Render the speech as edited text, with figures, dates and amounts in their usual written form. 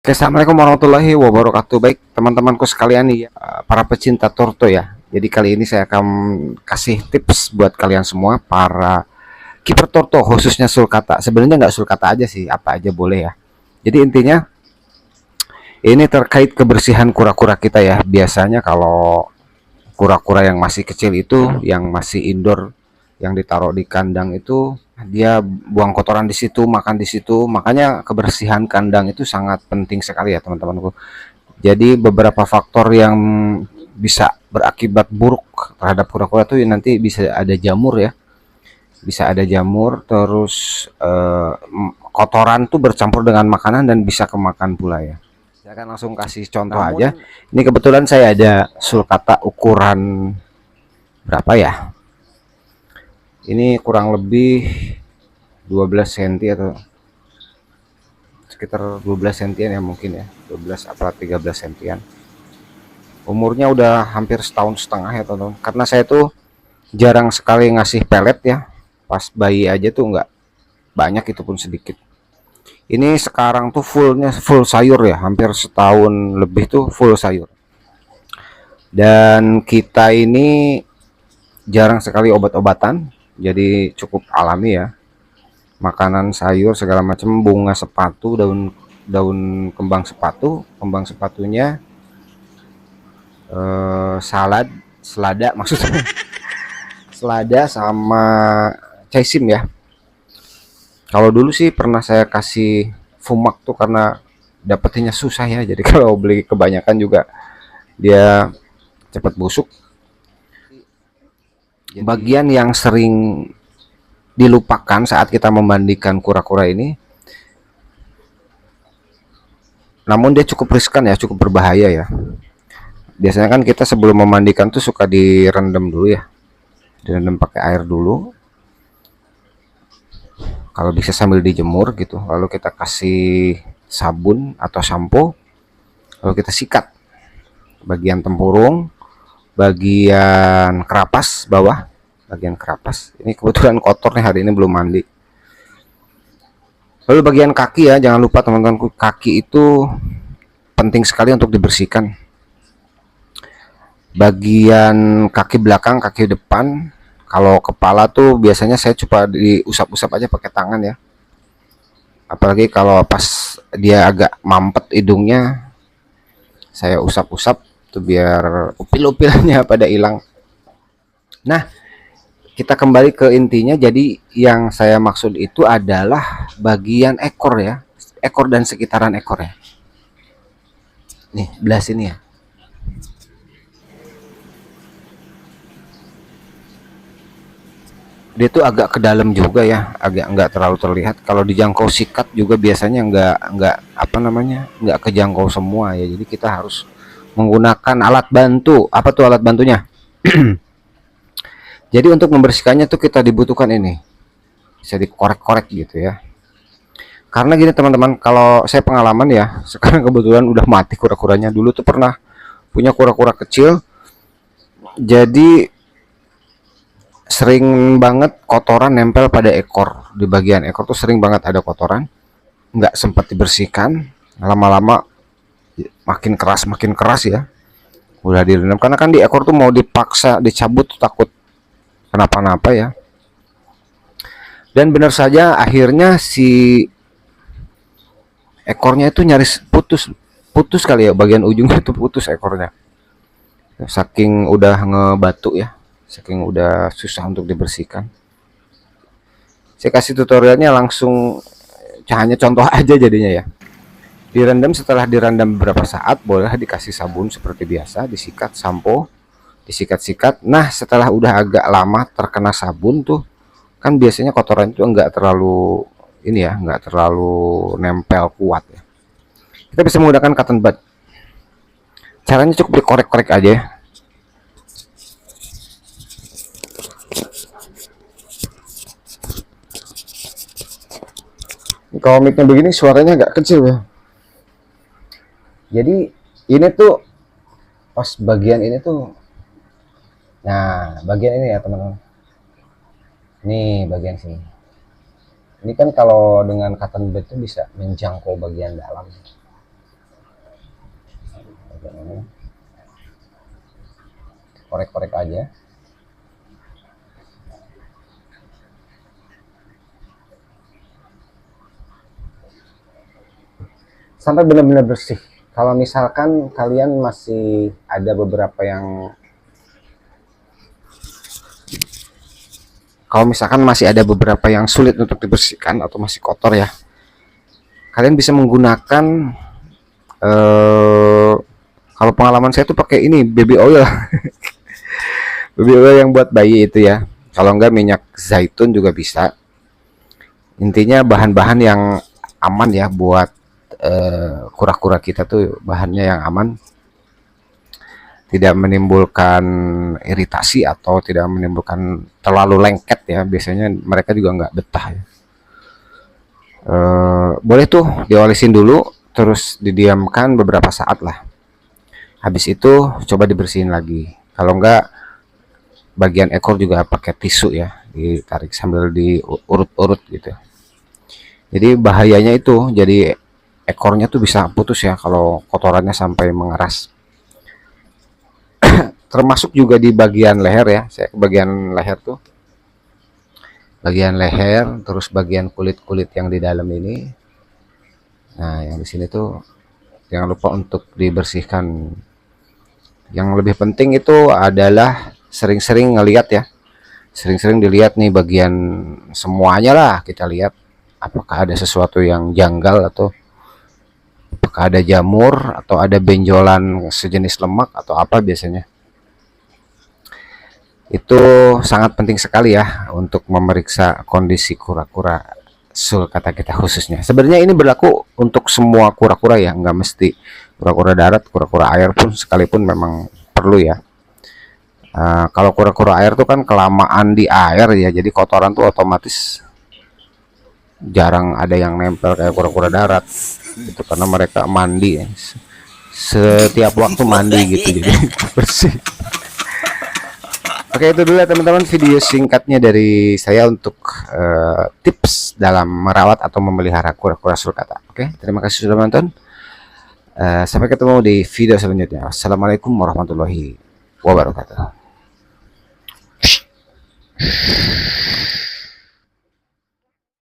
Oke, assalamualaikum warahmatullahi wabarakatuh. Baik, teman-temanku sekalian nih, para pecinta Torto ya. Jadi kali ini saya akan kasih tips buat kalian semua para kiper Torto, khususnya sulcata. Sebenarnya nggak sulcata aja sih, apa aja boleh ya. Jadi intinya ini terkait kebersihan kura-kura kita ya. Biasanya kalau kura-kura yang masih kecil itu, yang masih indoor, yang ditaruh di kandang itu, dia buang kotoran di situ, makan di situ. Makanya kebersihan kandang itu sangat penting sekali ya teman-temanku. Jadi beberapa faktor yang bisa berakibat buruk terhadap kura-kura tuh nanti bisa ada jamur ya, bisa ada jamur, terus kotoran tuh bercampur dengan makanan dan bisa kemakan pula ya. Saya akan langsung kasih contoh aja. Ini kebetulan saya ada sulcata ukuran berapa ya? Ini kurang lebih 12 cm atau sekitar 12 cm ya mungkin ya, 12 apa 13 cm. Umurnya udah hampir setahun setengah ya teman-teman, karena saya tuh jarang sekali ngasih pelet ya. Pas bayi aja tuh nggak banyak, itu pun sedikit. Ini sekarang tuh full sayur ya, hampir setahun lebih tuh full sayur. Dan kita ini jarang sekali obat-obatan, jadi cukup alami ya. Makanan sayur segala macam, bunga sepatu, daun daun kembang sepatu, kembang sepatunya, selada maksudnya, selada sama caisim ya. Kalau dulu sih pernah saya kasih fumak tuh karena dapetinnya susah ya. Jadi kalau beli kebanyakan juga dia cepat busuk. Bagian yang sering dilupakan saat kita memandikan kura-kura ini, namun dia cukup riskan ya, cukup berbahaya ya. Biasanya kan kita sebelum memandikan tuh suka direndam dulu ya, direndam pakai air dulu, kalau bisa sambil dijemur gitu, lalu kita kasih sabun atau sampo, lalu kita sikat bagian tempurung, bagian kerapas bawah, bagian kerapas. Ini kebetulan kotor nih, hari ini belum mandi. Lalu bagian kaki ya, jangan lupa teman-teman, kaki itu penting sekali untuk dibersihkan. Bagian kaki belakang, kaki depan, kalau kepala tuh biasanya saya coba diusap-usap aja pakai tangan ya. Apalagi kalau pas dia agak mampet hidungnya, saya usap-usap tuh biar upil-upilnya pada hilang. Nah, kita kembali ke intinya. Jadi yang saya maksud itu adalah bagian ekor ya, ekor dan sekitaran ekor ya. Nih, belah sini ya. Dia tuh agak ke dalam juga ya, agak nggak terlalu terlihat. Kalau dijangkau sikat juga biasanya nggak apa namanya, nggak kejangkau semua ya. Jadi kita harus menggunakan alat bantu. Apa tuh alat bantunya? Jadi untuk membersihkannya tuh kita dibutuhkan ini, bisa dikorek-korek gitu ya. Karena gini teman-teman, kalau saya pengalaman ya, sekarang kebetulan udah mati kura-kuranya. Dulu tuh pernah punya kura-kura kecil, jadi sering banget kotoran nempel pada ekor. Di bagian ekor tuh sering banget ada kotoran, nggak sempat dibersihkan. Lama-lama makin keras ya, udah direndam. Karena kan di ekor tuh mau dipaksa dicabut tuh takut kenapa-napa ya. Dan benar saja akhirnya si ekornya itu nyaris putus, putus kali ya, bagian ujungnya itu putus ekornya, saking udah ngebatu ya, saking udah susah untuk dibersihkan. Saya kasih tutorialnya langsung, hanya contoh aja jadinya ya. Direndam, setelah direndam beberapa saat boleh dikasih sabun seperti biasa, disikat sampo, disikat-sikat. Nah setelah udah agak lama terkena sabun tuh, kan biasanya kotoran itu enggak terlalu ini ya, enggak terlalu nempel kuat ya. Kita bisa menggunakan cotton bud. Caranya cukup dikorek-korek aja ya. Kalau mic-nya begini suaranya agak kecil ya. Jadi ini tuh pas bagian ini tuh, nah bagian ini ya teman-teman. Nih bagian sini. Ini kan kalau dengan cotton bud itu bisa menjangkau bagian dalam. korek-korek aja sampai benar-benar bersih. Kalau misalkan kalian masih ada beberapa yang kalau misalkan masih ada beberapa yang sulit untuk dibersihkan atau masih kotor ya, kalian bisa menggunakan kalau pengalaman saya tuh pakai ini baby oil. Baby oil yang buat bayi itu ya. Kalau enggak minyak zaitun juga bisa. Intinya bahan-bahan yang aman ya buat kura-kura kita tuh, bahannya yang aman, tidak menimbulkan iritasi atau tidak menimbulkan terlalu lengket ya. Biasanya mereka juga nggak betah ya. Boleh tuh diolisin dulu, terus didiamkan beberapa saat lah. Habis itu coba dibersihin lagi. Kalau enggak bagian ekor juga pakai tisu ya, ditarik sambil diurut-urut gitu. Jadi bahayanya itu, jadi ekornya tuh bisa putus ya kalau kotorannya sampai mengeras. Termasuk juga di bagian leher ya, saya bagian leher tuh, bagian leher, terus bagian kulit-kulit yang di dalam ini. Nah, yang di sini tuh jangan lupa untuk dibersihkan. Yang lebih penting itu adalah sering-sering ngelihat ya, sering-sering dilihat nih bagian semuanya lah, kita lihat apakah ada sesuatu yang janggal atau apakah ada jamur atau ada benjolan sejenis lemak atau apa. Biasanya itu sangat penting sekali ya untuk memeriksa kondisi kura-kura sulcata kita khususnya. Sebenarnya ini berlaku untuk semua kura-kura ya, nggak mesti kura-kura darat, kura-kura air pun sekalipun memang perlu ya. Kalau kura-kura air tuh kan kelamaan di air ya, jadi kotoran tuh otomatis jarang ada yang nempel kayak kura-kura darat itu, karena mereka mandi ya. Setiap waktu mandi gitu, jadi bersih. Oke, itu dulu ya teman-teman video singkatnya dari saya untuk tips dalam merawat atau memelihara kura-kura sulcata. Oke, terima kasih sudah menonton. Sampai ketemu di video selanjutnya. Assalamualaikum warahmatullahi wabarakatuh.